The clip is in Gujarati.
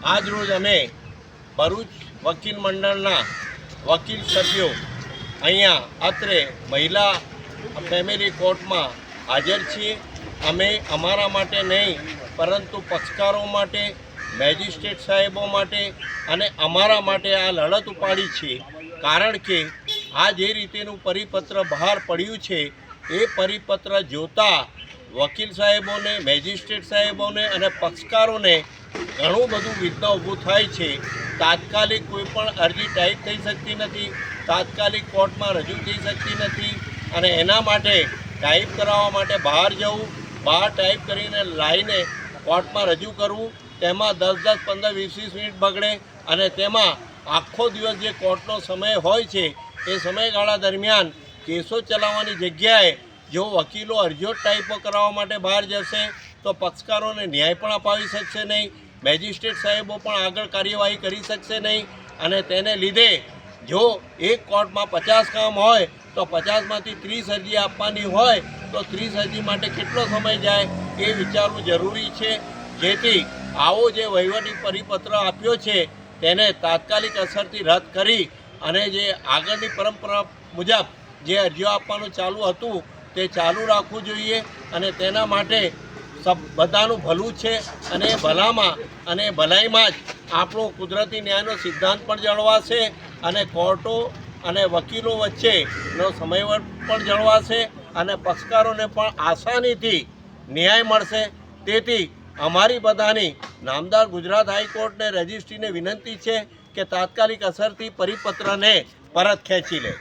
આજ રોજ અમે ભરૂચ વકીલ મંડળના વકીલ સભ્યો અહીંયા અત્રે મહિલા ફેમિલી કોર્ટમાં હાજર છીએ। અમે અમારા માટે નહીં પરંતુ પક્ષકારો માટે, મેજિસ્ટ્રેટ સાહેબો માટે અને અમારા માટે આ લડત ઉપાડી છે। કારણ કે આ જે રીતેનું પરિપત્ર બહાર પડ્યું છે એ પરિપત્ર જોતા વકીલ સાહેબોને, મેજિસ્ટ્રેટ સાહેબોને અને પક્ષકારોને ઘણું બધું વિઘ્ન ઊભું થાય છે। તાત્કાલિક કોઈ પણ અરજી ટાઈપ થઈ શકતી નથી, તાત્કાલિક કોર્ટમાં રજૂ થઈ શકતી નથી અને એના માટે ટાઈપ કરાવવા માટે બહાર જવું, બહાર ટાઈપ કરીને લાવીને કોર્ટમાં રજૂ કરવું, તેમાં 10-10, 15-20 મિનિટ બગડે અને તેમાં આખો દિવસ જે કોર્ટનો સમય હોય છે એ સમયગાળા દરમિયાન કેસો ચલાવવાની જગ્યાએ જો વકીલો અરજીઓ ટાઈપો કરાવવા માટે બહાર જશે તો પક્ષકારોને ન્યાય પણ અપાવી શકશે નહીં, મેજિસ્ટ્રેટ સાહેબો પણ આગળ કાર્યવાહી કરી શકશે નહીં અને તેને લીધે જો એક કોર્ટમાં 50 કામ હોય તો 50માંથી 30 અરજી આપવાની હોય તો 30 અરજી માટે કેટલો સમય જાય એ વિચારવું જરૂરી છે। જેથી આવો જે વહીવટી પરિપત્ર આપ્યો છે તેને તાત્કાલિક અસરથી રદ કરી અને જે આગળની પરંપરા મુજબ જે અરજીઓ આપવાનું ચાલુ હતું તે ચાલુ રાખવું જોઈએ અને તેના માટે બધાનું ભલું છે અને ભલામાં અને ભલાઈમાં જ આપણો કુદરતી ન્યાયનો સિદ્ધાંત પણ જળવાશે અને કોર્ટો અને વકીલો વચ્ચેનો સમયવટ પણ જળવાશે અને પક્ષકારોને પણ આસાનીથી ન્યાય મળશે। તેથી અમારી બધાની નામદાર ગુજરાત હાઈકોર્ટને રજિસ્ટ્રીને વિનંતી છે કે તાત્કાલિક અસરથી પરિપત્રને પરત ખેંચી લે।